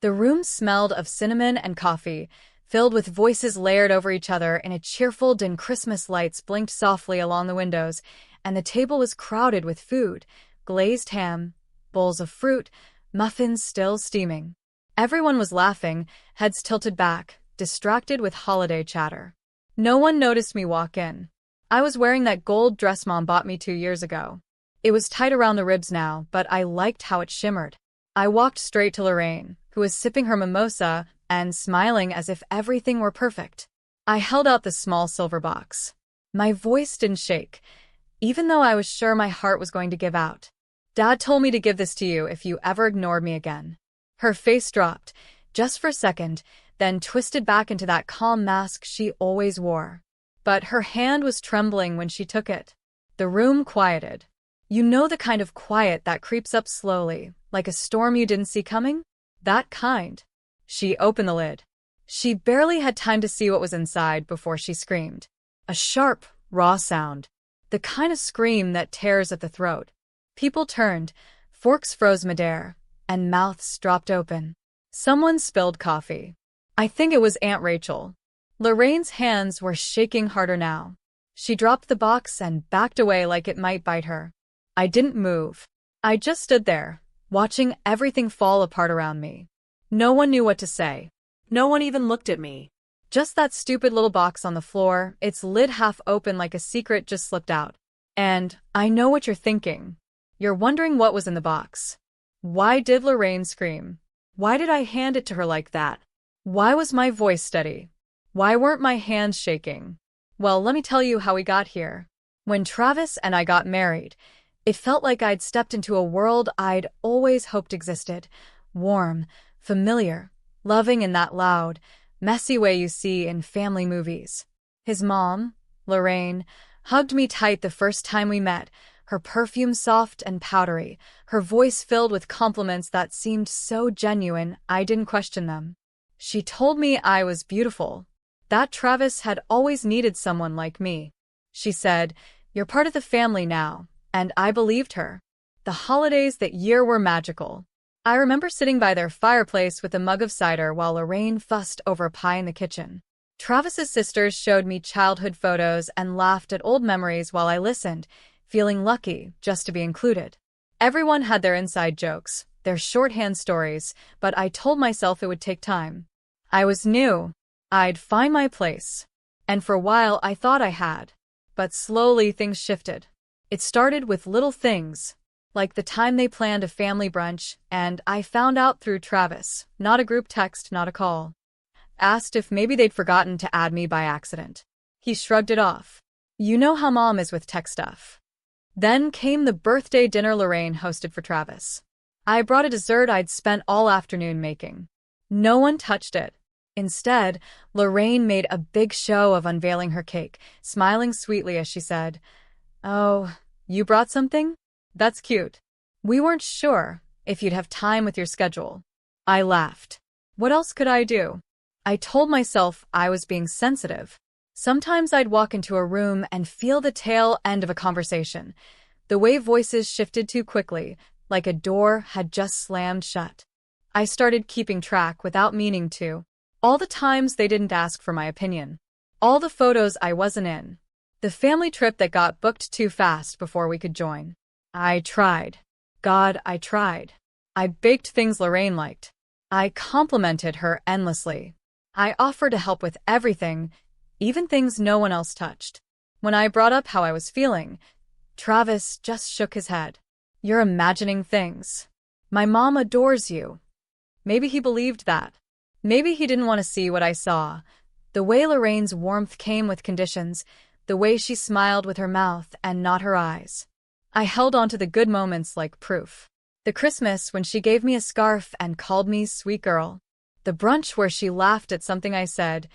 The room smelled of cinnamon and coffee, filled with voices layered over each other in a cheerful din. Christmas lights blinked softly along the windows, and the table was crowded with food, glazed ham, bowls of fruit, muffins still steaming. Everyone was laughing, heads tilted back, distracted with holiday chatter. No one noticed me walk in. I was wearing that gold dress Mom bought me 2 years ago. It was tight around the ribs now, but I liked how it shimmered. I walked straight to Lorraine, who was sipping her mimosa and smiling as if everything were perfect. I held out the small silver box. My voice didn't shake, even though I was sure my heart was going to give out. Dad told me to give this to you if you ever ignored me again. Her face dropped, just for a second, then twisted back into that calm mask she always wore. But her hand was trembling when she took it. The room quieted. You know, the kind of quiet that creeps up slowly, like a storm you didn't see coming? That kind. She opened the lid. She barely had time to see what was inside before she screamed. A sharp, raw sound. The kind of scream that tears at the throat. People turned, forks froze midair, and mouths dropped open. Someone spilled coffee. I think it was Aunt Rachel. Lorraine's hands were shaking harder now. She dropped the box and backed away like it might bite her. I didn't move. I just stood there, watching everything fall apart around me. No one knew what to say. No one even looked at me. Just that stupid little box on the floor, its lid half open like a secret just slipped out. And I know what you're thinking. You're wondering what was in the box. Why did Lorraine scream? Why did I hand it to her like that? Why was my voice steady? Why weren't my hands shaking? Well, let me tell you how we got here. When Travis and I got married, it felt like I'd stepped into a world I'd always hoped existed. Warm, familiar, loving in that loud, messy way you see in family movies. His mom, Lorraine, hugged me tight the first time we met, her perfume soft and powdery, her voice filled with compliments that seemed so genuine I didn't question them. She told me I was beautiful, that Travis had always needed someone like me. She said, "You're part of the family now," and I believed her. The holidays that year were magical. I remember sitting by their fireplace with a mug of cider while Lorraine fussed over a pie in the kitchen. Travis's sisters showed me childhood photos and laughed at old memories while I listened, feeling lucky just to be included. Everyone had their inside jokes, their shorthand stories, but I told myself it would take time. I was new. I'd find my place. And for a while I thought I had. But slowly things shifted. It started with little things, like the time they planned a family brunch, and I found out through Travis, not a group text, not a call. Asked if maybe they'd forgotten to add me by accident. He shrugged it off. You know how Mom is with tech stuff. Then came the birthday dinner Lorraine hosted for Travis. I brought a dessert I'd spent all afternoon making. No one touched it. Instead, Lorraine made a big show of unveiling her cake, smiling sweetly as she said, "Oh, you brought something? That's cute. We weren't sure if you'd have time with your schedule." I laughed. What else could I do? I told myself I was being sensitive. Sometimes I'd walk into a room and feel the tail end of a conversation, the way voices shifted too quickly, like a door had just slammed shut. I started keeping track without meaning to. All the times they didn't ask for my opinion. All the photos I wasn't in. The family trip that got booked too fast before we could join. I tried. God, I tried. I baked things Lorraine liked. I complimented her endlessly. I offered to help with everything, even things no one else touched. When I brought up how I was feeling, Travis just shook his head. "You're imagining things. My mom adores you." Maybe he believed that. Maybe he didn't want to see what I saw. The way Lorraine's warmth came with conditions, the way she smiled with her mouth and not her eyes. I held on to the good moments like proof. The Christmas when she gave me a scarf and called me sweet girl. The brunch where she laughed at something I said,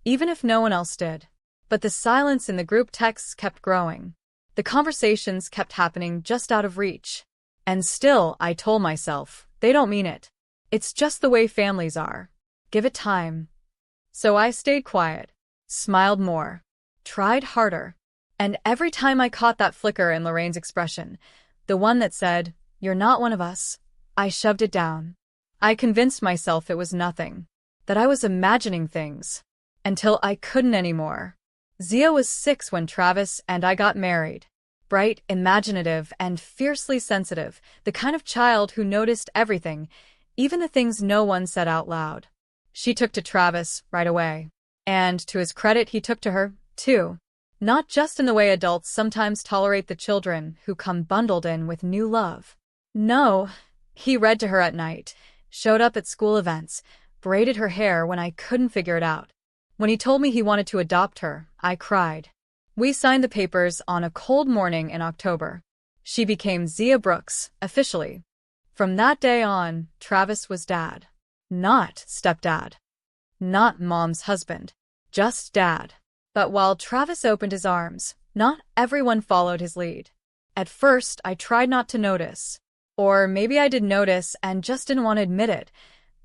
even if no one else did. But the silence in the group texts kept growing. The conversations kept happening just out of reach. And still, I told myself, they don't mean it. It's just the way families are. Give it time. So I stayed quiet, smiled more, tried harder. And every time I caught that flicker in Lorraine's expression, the one that said, "You're not one of us," I shoved it down. I convinced myself it was nothing, that I was imagining things, until I couldn't anymore. Zia was 6 when Travis and I got married. Bright, imaginative, and fiercely sensitive, the kind of child who noticed everything, even the things no one said out loud. She took to Travis right away. And, to his credit, he took to her, too. Not just in the way adults sometimes tolerate the children who come bundled in with new love. No, he read to her at night, showed up at school events, braided her hair when I couldn't figure it out. When he told me he wanted to adopt her, I cried. We signed the papers on a cold morning in October. She became Zia Brooks, officially. From that day on, Travis was Dad. Not stepdad. Not Mom's husband. Just Dad. But while Travis opened his arms, not everyone followed his lead. At first, I tried not to notice. Or maybe I did notice and just didn't want to admit it.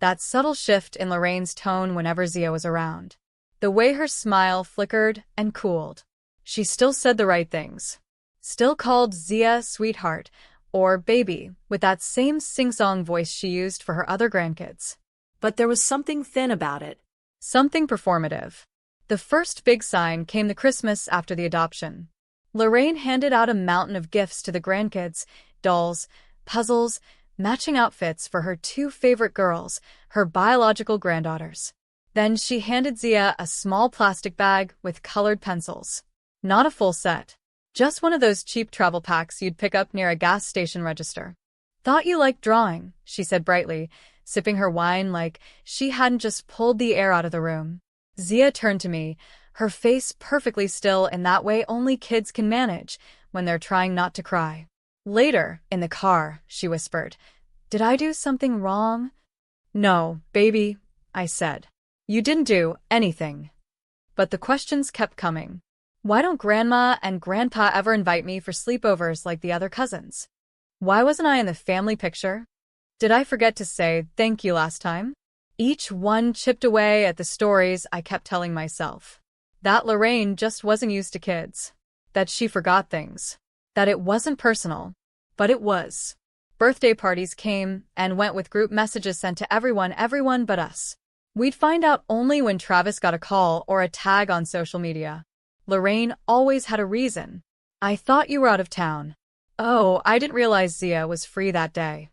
That subtle shift in Lorraine's tone whenever Zia was around. The way her smile flickered and cooled. She still said the right things. Still called Zia sweetheart or baby with that same sing-song voice she used for her other grandkids. But there was something thin about it. Something performative. The first big sign came the Christmas after the adoption. Lorraine handed out a mountain of gifts to the grandkids, dolls, puzzles, matching outfits for her 2 favorite girls, her biological granddaughters. Then she handed Zia a small plastic bag with colored pencils. Not a full set. Just one of those cheap travel packs you'd pick up near a gas station register. Thought you liked drawing, she said brightly, sipping her wine like she hadn't just pulled the air out of the room. Zia turned to me, her face perfectly still in that way only kids can manage when they're trying not to cry. Later, in the car, she whispered, "Did I do something wrong?" "No, baby," I said. "You didn't do anything." But the questions kept coming. Why don't Grandma and Grandpa ever invite me for sleepovers like the other cousins? Why wasn't I in the family picture? Did I forget to say thank you last time? Each one chipped away at the stories I kept telling myself. That Lorraine just wasn't used to kids. That she forgot things. That it wasn't personal. But it was. Birthday parties came and went with group messages sent to everyone but us. We'd find out only when Travis got a call or a tag on social media. Lorraine always had a reason. "I thought you were out of town." "Oh, I didn't realize Zia was free that day."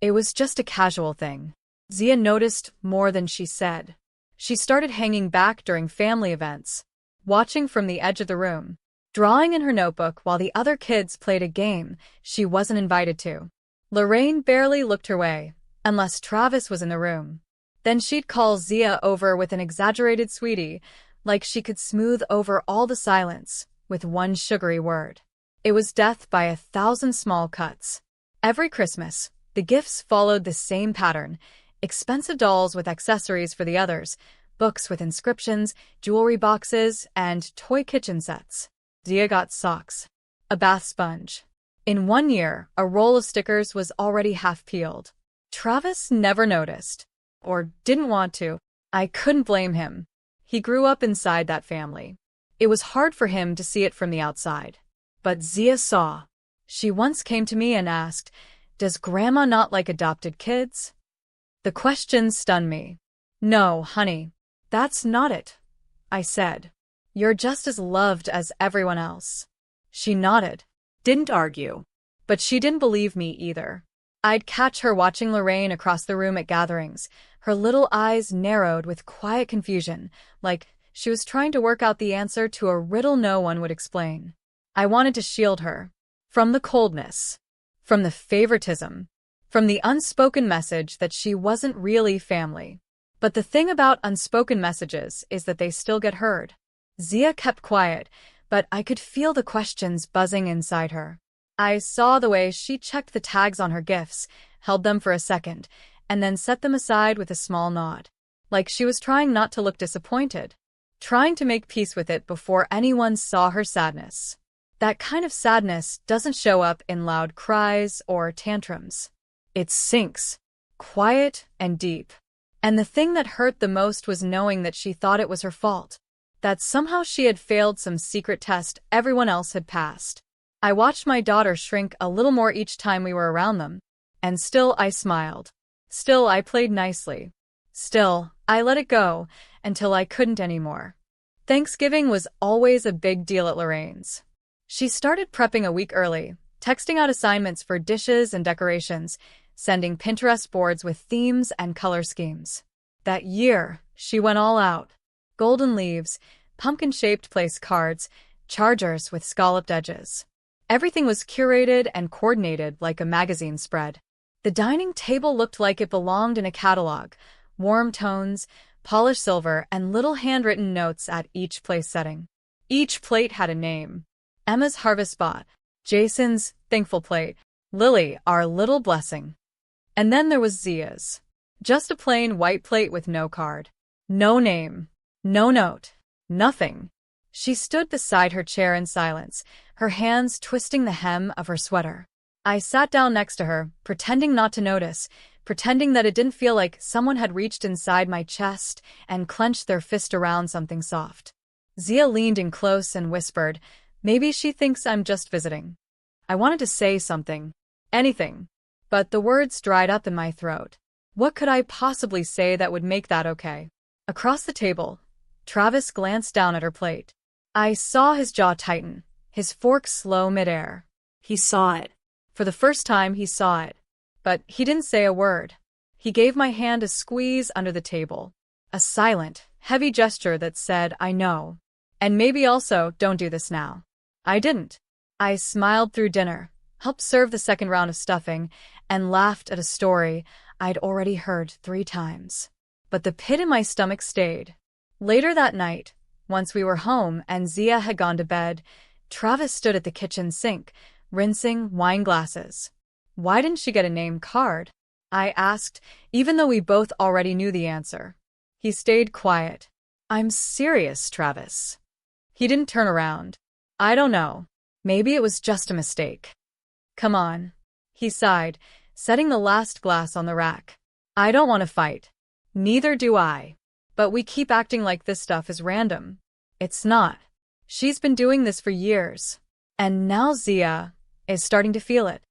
It was just a casual thing. Zia noticed more than she said. She started hanging back during family events, watching from the edge of the room, drawing in her notebook while the other kids played a game she wasn't invited to. Lorraine barely looked her way, unless Travis was in the room. Then she'd call Zia over with an exaggerated sweetie, like she could smooth over all the silence with one sugary word. It was death by 1,000 small cuts. Every Christmas, the gifts followed the same pattern: expensive dolls with accessories for the others, books with inscriptions, jewelry boxes, and toy kitchen sets. Zia got socks, a bath sponge. In 1 year, a roll of stickers was already half peeled. Travis never noticed, or didn't want to. I couldn't blame him. He grew up inside that family. It was hard for him to see it from the outside. But Zia saw. She once came to me and asked, "Does Grandma not like adopted kids?" The question stunned me. "No, honey, that's not it," I said. "You're just as loved as everyone else." She nodded. Didn't argue. But she didn't believe me either. I'd catch her watching Lorraine across the room at gatherings, her little eyes narrowed with quiet confusion, like she was trying to work out the answer to a riddle no one would explain. I wanted to shield her. From the coldness. From the favoritism. From the unspoken message that she wasn't really family. But the thing about unspoken messages is that they still get heard. Zia kept quiet, but I could feel the questions buzzing inside her. I saw the way she checked the tags on her gifts, held them for a second, and then set them aside with a small nod. Like she was trying not to look disappointed. Trying to make peace with it before anyone saw her sadness. That kind of sadness doesn't show up in loud cries or tantrums. It sinks, quiet and deep. And the thing that hurt the most was knowing that she thought it was her fault. That somehow she had failed some secret test everyone else had passed. I watched my daughter shrink a little more each time we were around them, and still I smiled. Still, I played nicely. Still, I let it go until I couldn't anymore. Thanksgiving was always a big deal at Lorraine's. She started prepping a week early, texting out assignments for dishes and decorations, sending Pinterest boards with themes and color schemes. That year, she went all out. Golden leaves, pumpkin-shaped place cards, chargers with scalloped edges. Everything was curated and coordinated like a magazine spread. The dining table looked like it belonged in a catalog, warm tones, polished silver, and little handwritten notes at each place setting. Each plate had a name. Emma's harvest spot, Jason's thankful plate, Lily, our little blessing. And then there was Zia's. Just a plain white plate with no card. No name. No note. Nothing. She stood beside her chair in silence, her hands twisting the hem of her sweater. I sat down next to her, pretending not to notice, pretending that it didn't feel like someone had reached inside my chest and clenched their fist around something soft. Zia leaned in close and whispered, "Maybe she thinks I'm just visiting." I wanted to say something. Anything. But the words dried up in my throat. What could I possibly say that would make that okay? Across the table, Travis glanced down at her plate. I saw his jaw tighten, his fork slow midair. He saw it. For the first time, he saw it. But he didn't say a word. He gave my hand a squeeze under the table. A silent, heavy gesture that said, "I know. And maybe also, don't do this now." I didn't. I smiled through dinner, helped serve the second round of stuffing, and laughed at a story I'd already heard 3 times. But the pit in my stomach stayed. Later that night, once we were home and Zia had gone to bed, Travis stood at the kitchen sink, rinsing wine glasses. "Why didn't she get a name card?" I asked, even though we both already knew the answer. He stayed quiet. "I'm serious, Travis." He didn't turn around. "I don't know. Maybe it was just a mistake." "Come on." He sighed, setting the last glass on the rack. "I don't want to fight." "Neither do I. But we keep acting like this stuff is random. It's not. She's been doing this for years. And now Zia is starting to feel it."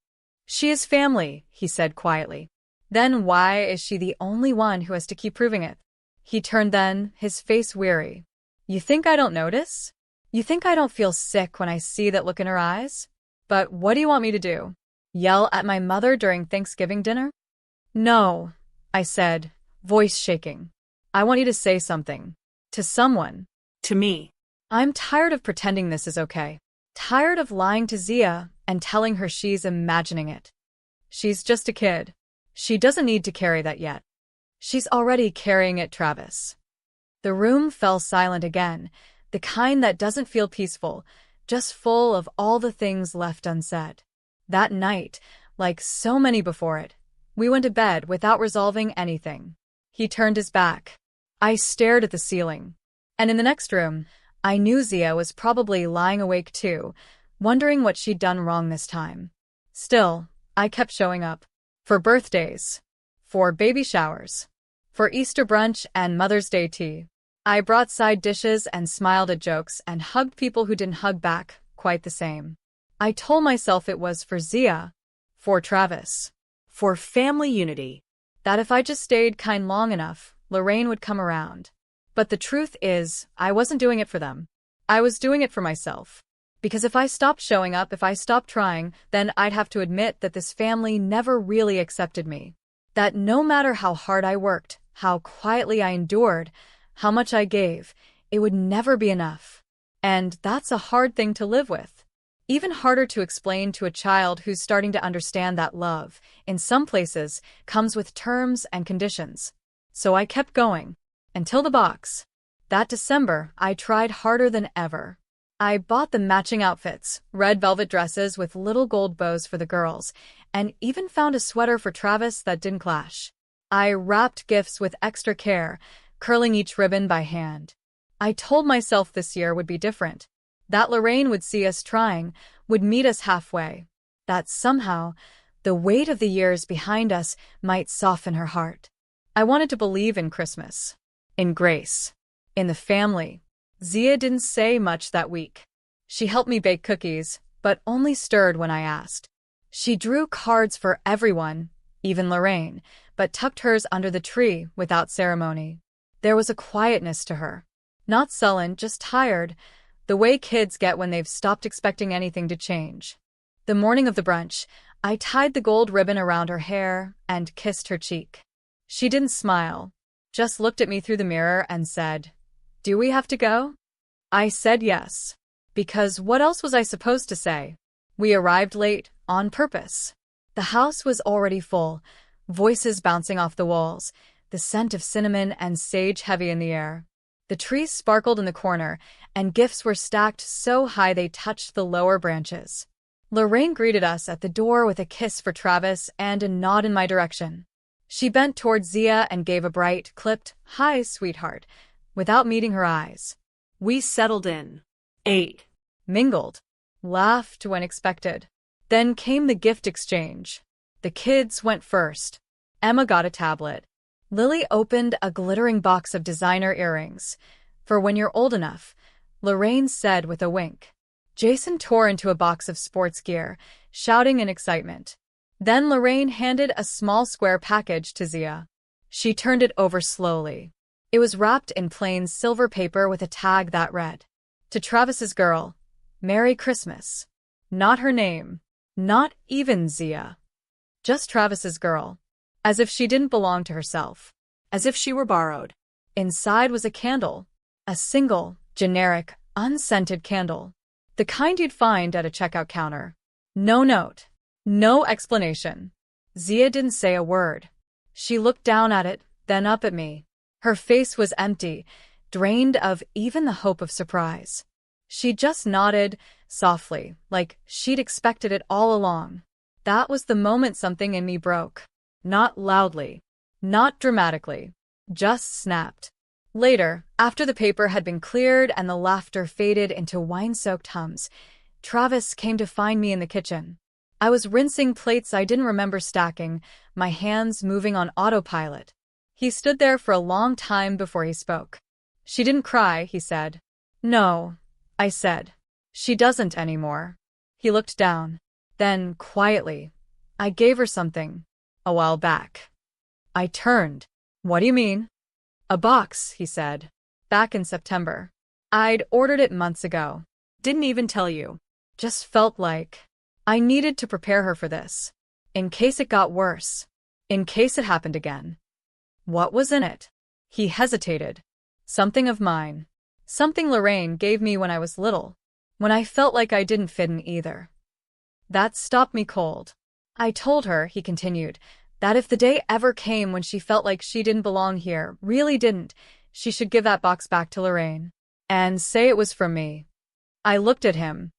"She is family," he said quietly. "Then why is she the only one who has to keep proving it?" He turned then, his face weary. "You think I don't notice? You think I don't feel sick when I see that look in her eyes? But what do you want me to do? Yell at my mother during Thanksgiving dinner?" "No," I said, voice shaking. "I want you to say something. To someone." To me. I'm tired of pretending this is okay. Tired of lying to Zia and telling her she's imagining it. She's just a kid. She doesn't need to carry that yet. She's already carrying it, Travis. The room fell silent again, the kind that doesn't feel peaceful, just full of all the things left unsaid. That night, like so many before it, we went to bed without resolving anything. He turned his back. I stared at the ceiling. And in the next room, I knew Zia was probably lying awake too, wondering what she'd done wrong this time. Still, I kept showing up. For birthdays. For baby showers. For Easter brunch and Mother's Day tea. I brought side dishes and smiled at jokes and hugged people who didn't hug back quite the same. I told myself it was for Zia, for Travis, For family unity. that if I just stayed kind long enough, Lorraine would come around. But the truth is, I wasn't doing it for them. I was doing it for myself. Because if I stopped showing up, if I stopped trying, then I'd have to admit that this family never really accepted me. That no matter how hard I worked, how quietly I endured, how much I gave, it would never be enough. And that's a hard thing to live with. Even harder to explain to a child who's starting to understand that love, in some places, comes with terms and conditions. So I kept going. Until the box. That December, I tried harder than ever. I bought the matching outfits, red velvet dresses with little gold bows for the girls, and even found a sweater for Travis that didn't clash. I wrapped gifts with extra care, curling each ribbon by hand. I told myself this year would be different. That Lorraine would see us trying, would meet us halfway. That somehow, the weight of the years behind us might soften her heart. I wanted to believe in Christmas. In grace. In the family. Zia didn't say much that week. She helped me bake cookies, but only stirred when I asked. She drew cards for everyone, even Lorraine, but tucked hers under the tree without ceremony. There was a quietness to her. Not sullen, just tired, the way kids get when they've stopped expecting anything to change. The morning of the brunch, I tied the gold ribbon around her hair and kissed her cheek. She didn't smile, just looked at me through the mirror and said, "Do we have to go?" I said yes. Because what else was I supposed to say? We arrived late, on purpose. The house was already full, voices bouncing off the walls, the scent of cinnamon and sage heavy in the air. The trees sparkled in the corner, and gifts were stacked so high they touched the lower branches. Lorraine greeted us at the door with a kiss for Travis and a nod in my direction. She bent toward Zia and gave a bright, clipped, "Hi, sweetheart," without meeting her eyes. We settled in. Ate. Mingled. Laughed when expected. Then came the gift exchange. The kids went first. Emma got a tablet. Lily opened a glittering box of designer earrings. "For when you're old enough," Lorraine said with a wink. Jason tore into a box of sports gear, shouting in excitement. Then Lorraine handed a small square package to Zia. She turned it over slowly. It was wrapped in plain silver paper with a tag that read, "To Travis's girl, Merry Christmas." Not her name. Not even Zia. Just Travis's girl. As if she didn't belong to herself. As if she were borrowed. Inside was a candle. A single, generic, unscented candle. The kind you'd find at a checkout counter. No note. No explanation. Zia didn't say a word. She looked down at it, then up at me. Her face was empty, drained of even the hope of surprise. She just nodded, softly, like she'd expected it all along. That was the moment something in me broke. Not loudly. Not dramatically. Just snapped. Later, after the paper had been cleared and the laughter faded into wine-soaked hums, Travis came to find me in the kitchen. I was rinsing plates I didn't remember stacking, my hands moving on autopilot. He stood there for a long time before he spoke. "She didn't cry," he said. "No," I said. "She doesn't anymore." He looked down. Then, quietly, "I gave her something. A while back." I turned. "What do you mean?" "A box," he said. "Back in September. I'd ordered it months ago. Didn't even tell you. Just felt like I needed to prepare her for this. In case it got worse. In case it happened again." "What was in it?" He hesitated. "Something of mine. Something Lorraine gave me when I was little. When I felt like I didn't fit in either." That stopped me cold. "I told her," he continued, "that if the day ever came when she felt like she didn't belong here, really didn't, she should give that box back to Lorraine. And say it was from me." I looked at him,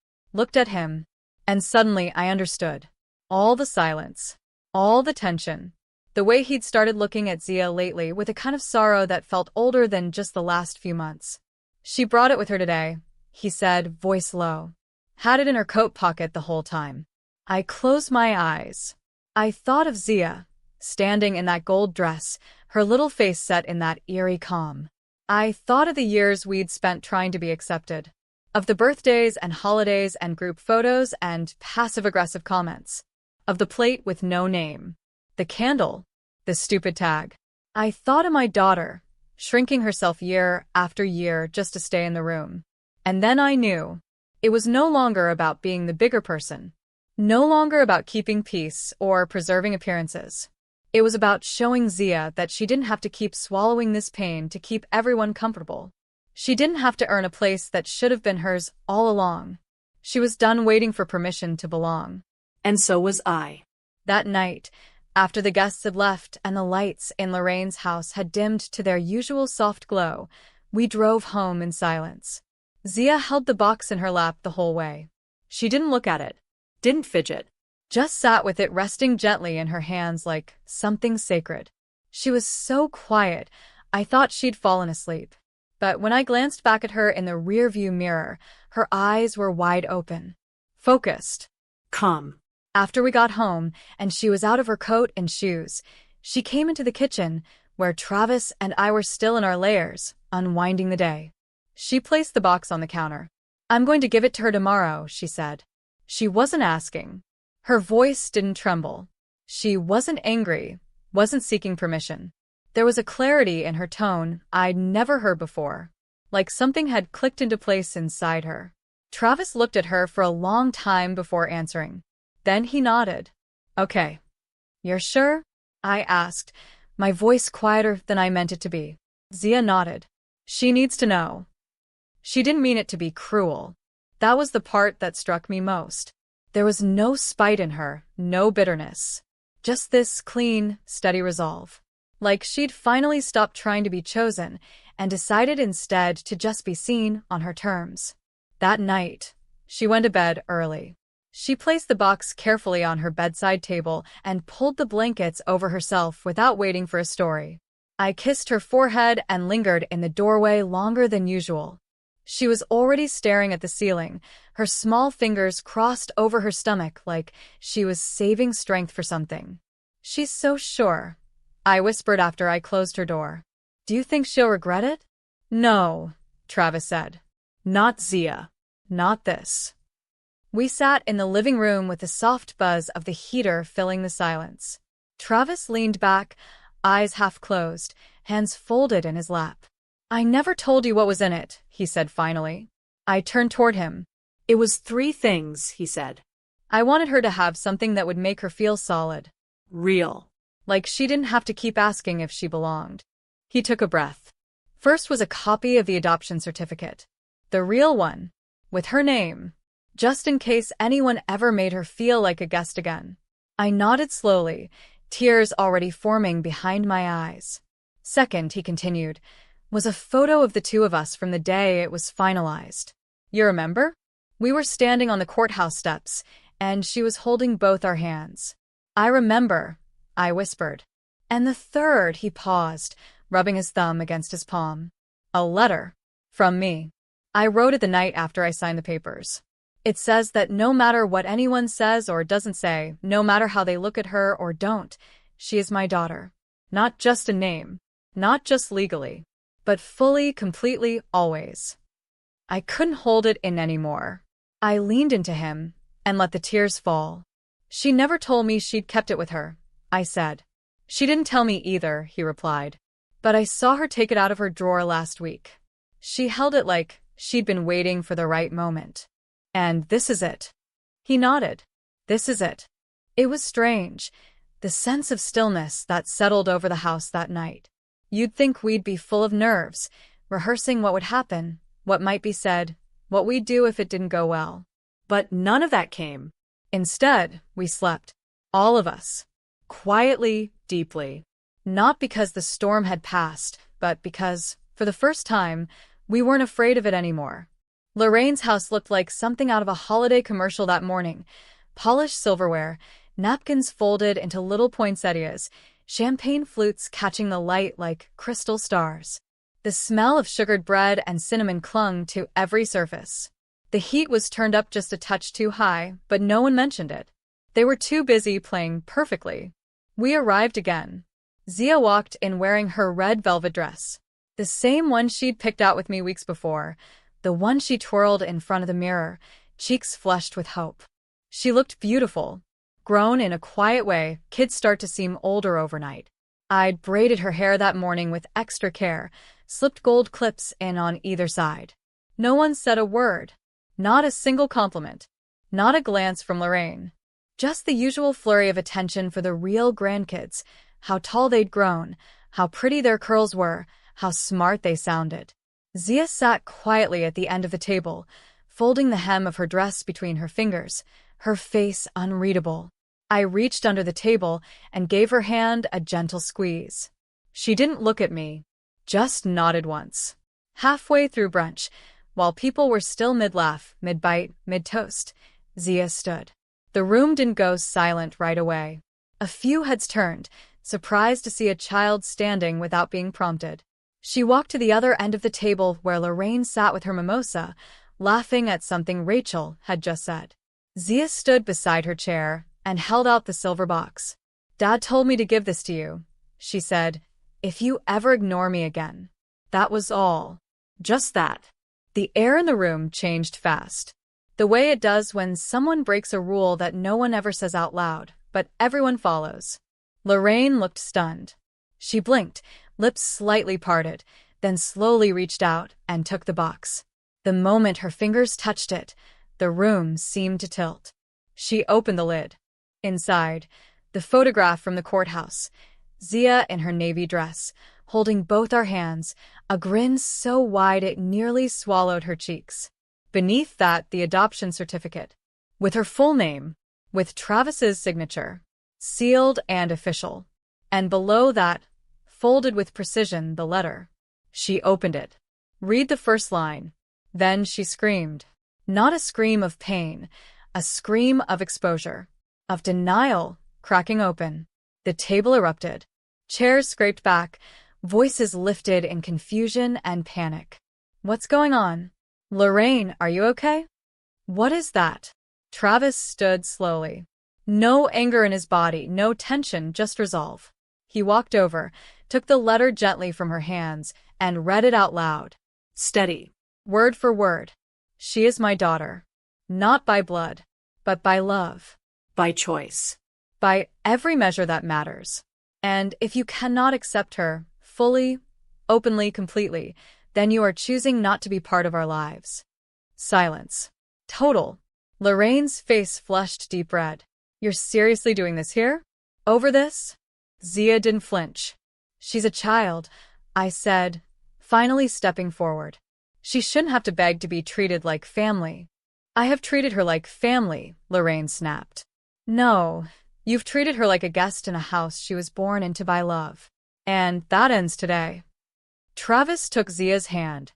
and suddenly I understood. All the silence. All the tension. The way he'd started looking at Zia lately with a kind of sorrow that felt older than just the last few months. "She brought it with her today," he said, voice low. "Had it in her coat pocket the whole time." I closed my eyes. I thought of Zia, standing in that gold dress, her little face set in that eerie calm. I thought of the years we'd spent trying to be accepted. Of the birthdays and holidays and group photos and passive-aggressive comments. Of the plate with no name. The candle. The stupid tag. I thought of my daughter, shrinking herself year after year just to stay in the room. And then I knew. It was no longer about being the bigger person. No longer about keeping peace or preserving appearances. It was about showing Zia that she didn't have to keep swallowing this pain to keep everyone comfortable. She didn't have to earn a place that should have been hers all along. She was done waiting for permission to belong. And so was I. That night, after the guests had left and the lights in Lorraine's house had dimmed to their usual soft glow, we drove home in silence. Zia held the box in her lap the whole way. She didn't look at it. Didn't fidget. Just sat with it resting gently in her hands like something sacred. She was so quiet, I thought she'd fallen asleep. But when I glanced back at her in the rearview mirror, her eyes were wide open. Focused. Calm. After we got home, and she was out of her coat and shoes, she came into the kitchen, where Travis and I were still in our layers, unwinding the day. She placed the box on the counter. "I'm going to give it to her tomorrow," she said. She wasn't asking. Her voice didn't tremble. She wasn't angry, wasn't seeking permission. There was a clarity in her tone I'd never heard before, like something had clicked into place inside her. Travis looked at her for a long time before answering. Then he nodded. Okay. You're sure? I asked, my voice quieter than I meant it to be. Zia nodded. She needs to know. She didn't mean it to be cruel. That was the part that struck me most. There was no spite in her, no bitterness. Just this clean, steady resolve. Like she'd finally stopped trying to be chosen and decided instead to just be seen on her terms. That night, she went to bed early. She placed the box carefully on her bedside table and pulled the blankets over herself without waiting for a story. I kissed her forehead and lingered in the doorway longer than usual. She was already staring at the ceiling, her small fingers crossed over her stomach like she was saving strength for something. She's so sure, I whispered after I closed her door. Do you think she'll regret it? No, Travis said. Not Zia. Not this. We sat in the living room with the soft buzz of the heater filling the silence. Travis leaned back, eyes half closed, hands folded in his lap. I never told you what was in it, he said finally. I turned toward him. It was 3 things, he said. I wanted her to have something that would make her feel solid. Real. Like she didn't have to keep asking if she belonged. He took a breath. First was a copy of the adoption certificate. The real one. With her name. Just in case anyone ever made her feel like a guest again. I nodded slowly, tears already forming behind my eyes. Second, he continued, was a photo of the 2 of us from the day it was finalized. You remember? We were standing on the courthouse steps, and she was holding both our hands. I remember, I whispered. And the third, he paused, rubbing his thumb against his palm. A letter. From me. I wrote it the night after I signed the papers. It says that no matter what anyone says or doesn't say, no matter how they look at her or don't, she is my daughter. Not just a name. Not just legally. But fully, completely, always. I couldn't hold it in anymore. I leaned into him and let the tears fall. She never told me she'd kept it with her, I said. She didn't tell me either, he replied. But I saw her take it out of her drawer last week. She held it like she'd been waiting for the right moment. And this is it. He nodded. This is it. It was strange, the sense of stillness that settled over the house that night. You'd think we'd be full of nerves, rehearsing what would happen, what might be said, what we'd do if it didn't go well. But none of that came. Instead, we slept. All of us. Quietly, deeply. Not because the storm had passed, but because, for the first time, we weren't afraid of it anymore. Lorraine's house looked like something out of a holiday commercial that morning. Polished silverware, napkins folded into little poinsettias, champagne flutes catching the light like crystal stars. The smell of sugared bread and cinnamon clung to every surface. The heat was turned up just a touch too high, but no one mentioned it. They were too busy playing perfectly. We arrived again. Zia walked in wearing her red velvet dress. The same one she'd picked out with me weeks before. The one she twirled in front of the mirror, cheeks flushed with hope. She looked beautiful. Grown in a quiet way, kids start to seem older overnight. I'd braided her hair that morning with extra care, slipped gold clips in on either side. No one said a word. Not a single compliment. Not a glance from Lorraine. Just the usual flurry of attention for the real grandkids. How tall they'd grown, how pretty their curls were, how smart they sounded. Zia sat quietly at the end of the table, folding the hem of her dress between her fingers, her face unreadable. I reached under the table and gave her hand a gentle squeeze. She didn't look at me, just nodded once. Halfway through brunch, while people were still mid-laugh, mid-bite, mid-toast, Zia stood. The room didn't go silent right away. A few heads turned, surprised to see a child standing without being prompted. She walked to the other end of the table where Lorraine sat with her mimosa, laughing at something Rachel had just said. Zia stood beside her chair and held out the silver box. Dad told me to give this to you, she said, if you ever ignore me again. That was all. Just that. The air in the room changed fast. The way it does when someone breaks a rule that no one ever says out loud, but everyone follows. Lorraine looked stunned. She blinked, lips slightly parted, then slowly reached out and took the box. The moment her fingers touched it, the room seemed to tilt. She opened the lid. Inside, the photograph from the courthouse. Zia in her navy dress, holding both our hands, a grin so wide it nearly swallowed her cheeks. Beneath that, the adoption certificate. With her full name, with Travis's signature, sealed and official. And below that, folded with precision, the letter. She opened it. Read the first line. Then she screamed. Not a scream of pain, a scream of exposure, of denial, cracking open. The table erupted. Chairs scraped back, voices lifted in confusion and panic. What's going on? Lorraine, are you okay? What is that? Travis stood slowly. No anger in his body, no tension, just resolve. He walked over, took the letter gently from her hands, and read it out loud. Steady. Word for word. She is my daughter. Not by blood, but by love. By choice. By every measure that matters. And if you cannot accept her, fully, openly, completely, then you are choosing not to be part of our lives. Silence. Total. Lorraine's face flushed deep red. You're seriously doing this here? Over this? Zia didn't flinch. She's a child, I said, finally stepping forward. She shouldn't have to beg to be treated like family. I have treated her like family, Lorraine snapped. No, you've treated her like a guest in a house she was born into by love. And that ends today. Travis took Zia's hand.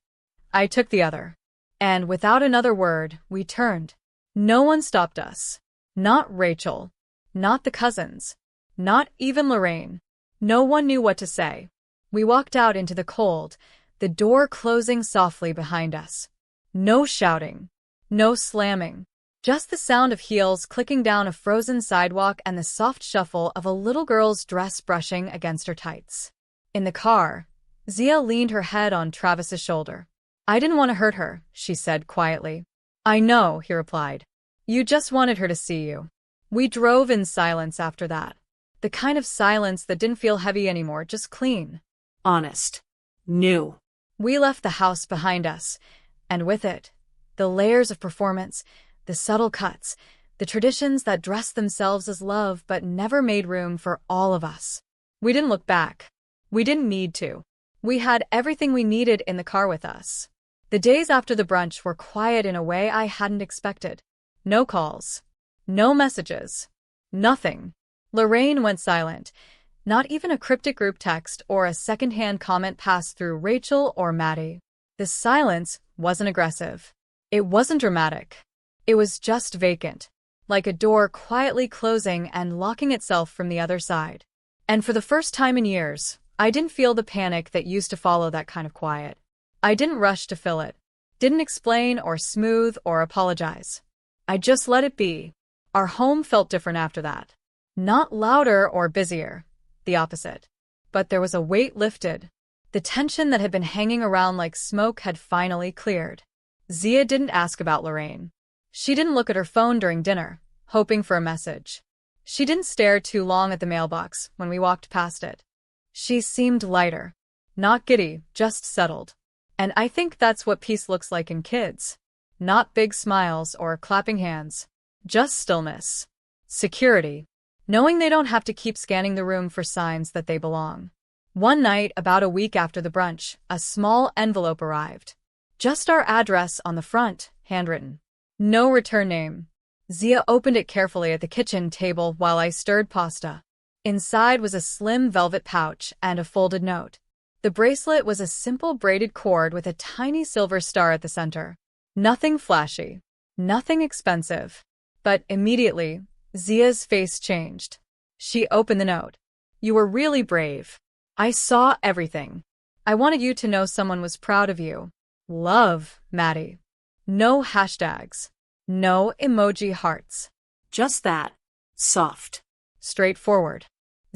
I took the other. And without another word, we turned. No one stopped us. Not Rachel. Not the cousins. Not even Lorraine. No one knew what to say. We walked out into the cold, the door closing softly behind us. No shouting. No slamming. Just the sound of heels clicking down a frozen sidewalk and the soft shuffle of a little girl's dress brushing against her tights. In the car, Zia leaned her head on Travis's shoulder. I didn't want to hurt her, she said quietly. I know, he replied. You just wanted her to see you. We drove in silence after that. The kind of silence that didn't feel heavy anymore, just clean. Honest. New. We left the house behind us, and with it, the layers of performance, the subtle cuts, the traditions that dressed themselves as love but never made room for all of us. We didn't look back. We didn't need to. We had everything we needed in the car with us. The days after the brunch were quiet in a way I hadn't expected. No calls. No messages. Nothing. Lorraine went silent. Not even a cryptic group text or a secondhand comment passed through Rachel or Maddie. The silence wasn't aggressive. It wasn't dramatic. It was just vacant, like a door quietly closing and locking itself from the other side. And for the first time in years, I didn't feel the panic that used to follow that kind of quiet. I didn't rush to fill it, didn't explain or smooth or apologize. I just let it be. Our home felt different after that. Not louder or busier, the opposite. But there was a weight lifted. The tension that had been hanging around like smoke had finally cleared. Zia didn't ask about Lorraine. She didn't look at her phone during dinner, hoping for a message. She didn't stare too long at the mailbox when we walked past it. She seemed lighter. Not giddy, just settled. And I think that's what peace looks like in kids. Not big smiles or clapping hands. Just stillness. Security. Knowing they don't have to keep scanning the room for signs that they belong. One night, about a week after the brunch, a small envelope arrived. Just our address on the front, handwritten. No return name. Zia opened it carefully at the kitchen table while I stirred pasta. Inside was a slim velvet pouch and a folded note. The bracelet was a simple braided cord with a tiny silver star at the center. Nothing flashy. Nothing expensive. But immediately, Zia's face changed. She opened the note. You were really brave. I saw everything. I wanted you to know someone was proud of you. Love, Maddie. No hashtags. No emoji hearts. Just that. Soft. Straightforward.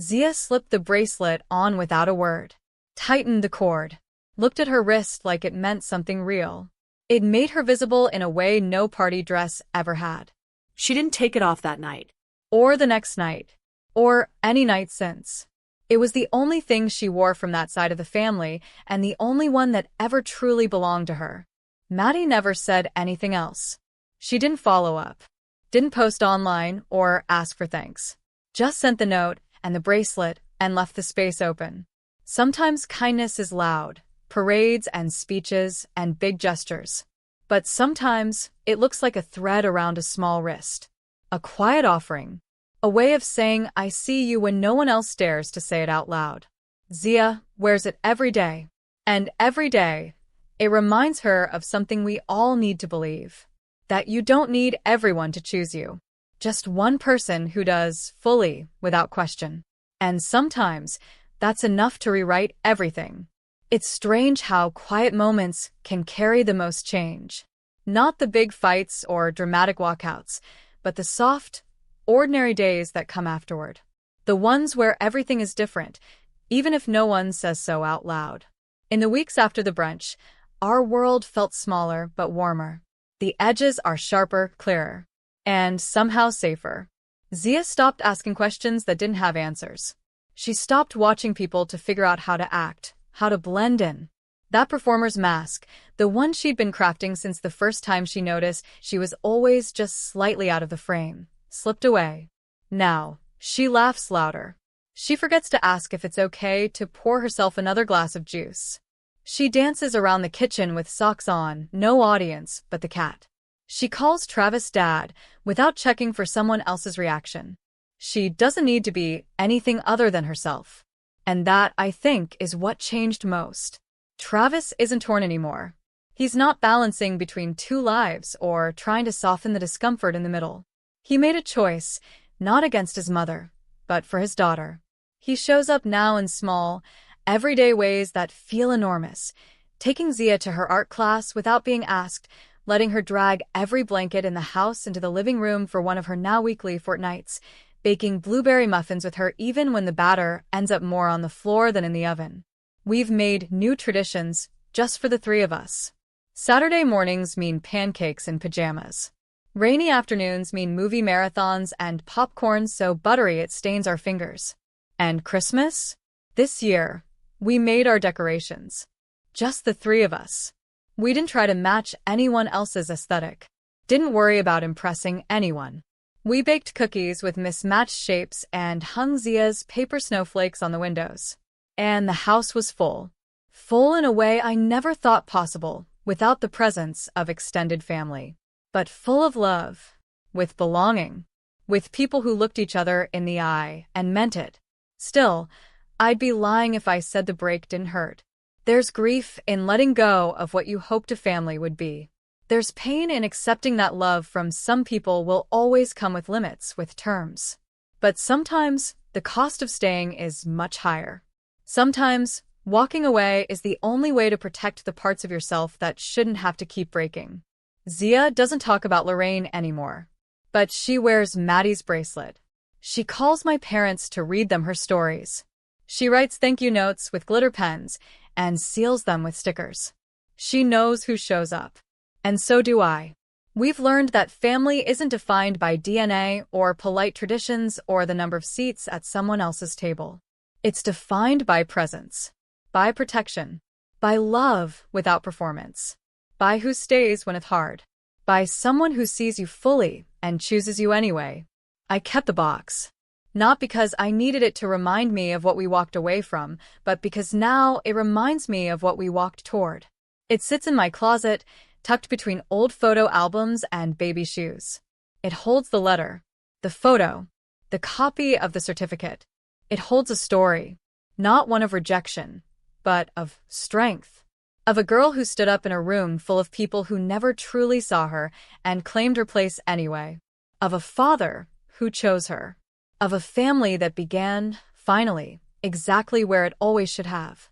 Zia slipped the bracelet on without a word. Tightened the cord. Looked at her wrist like it meant something real. It made her visible in a way no party dress ever had. She didn't take it off that night. or the next night, or any night since. It was the only thing she wore from that side of the family, and the only one that ever truly belonged to her. Maddie never said anything else. She didn't follow up, didn't post online or ask for thanks. Just sent the note and the bracelet and left the space open. Sometimes kindness is loud, parades and speeches and big gestures. But sometimes it looks like a thread around a small wrist. A quiet offering. A way of saying I see you when no one else dares to say it out loud. Zia wears it every day. And every day, it reminds her of something we all need to believe. That you don't need everyone to choose you. Just one person who does, fully, without question. And sometimes, that's enough to rewrite everything. It's strange how quiet moments can carry the most change. Not the big fights or dramatic walkouts, but the soft, ordinary days that come afterward. The ones where everything is different, even if no one says so out loud. In the weeks after the brunch, our world felt smaller but warmer. The edges are sharper, clearer, and somehow safer. Zia stopped asking questions that didn't have answers. She stopped watching people to figure out how to act, how to blend in. That performer's mask, the one she'd been crafting since the first time she noticed she was always just slightly out of the frame, slipped away. Now, she laughs louder. She forgets to ask if it's okay to pour herself another glass of juice. She dances around the kitchen with socks on, no audience but the cat. She calls Travis Dad without checking for someone else's reaction. She doesn't need to be anything other than herself. And that, I think, is what changed most. Travis isn't torn anymore. He's not balancing between two lives or trying to soften the discomfort in the middle. He made a choice, not against his mother, but for his daughter. He shows up now in small, everyday ways that feel enormous, taking Zia to her art class without being asked, letting her drag every blanket in the house into the living room for one of her now weekly fortnights, baking blueberry muffins with her even when the batter ends up more on the floor than in the oven. We've made new traditions just for the three of us. Saturday mornings mean pancakes in pajamas. Rainy afternoons mean movie marathons and popcorn so buttery it stains our fingers. And Christmas? This year, we made our decorations. Just the three of us. We didn't try to match anyone else's aesthetic. Didn't worry about impressing anyone. We baked cookies with mismatched shapes and hung Zia's paper snowflakes on the windows. And the house was full. Full in a way I never thought possible without the presence of extended family. But full of love, with belonging, with people who looked each other in the eye and meant it. Still, I'd be lying if I said the break didn't hurt. There's grief in letting go of what you hoped a family would be. There's pain in accepting that love from some people will always come with limits, with terms. But sometimes, the cost of staying is much higher. Sometimes, walking away is the only way to protect the parts of yourself that shouldn't have to keep breaking. Zia doesn't talk about Lorraine anymore. But she wears Maddie's bracelet. She calls my parents to read them her stories. She writes thank you notes with glitter pens and seals them with stickers. She knows who shows up. And so do I. We've learned that family isn't defined by DNA or polite traditions or the number of seats at someone else's table. It's defined by presence, by protection, by love without performance, by who stays when it's hard, by someone who sees you fully and chooses you anyway. I kept the box. Not because I needed it to remind me of what we walked away from, but because now it reminds me of what we walked toward. It sits in my closet, tucked between old photo albums and baby shoes. It holds the letter, the photo, the copy of the certificate. It holds a story, not one of rejection, but of strength. Of a girl who stood up in a room full of people who never truly saw her and claimed her place anyway. Of a father who chose her. Of a family that began, finally, exactly where it always should have.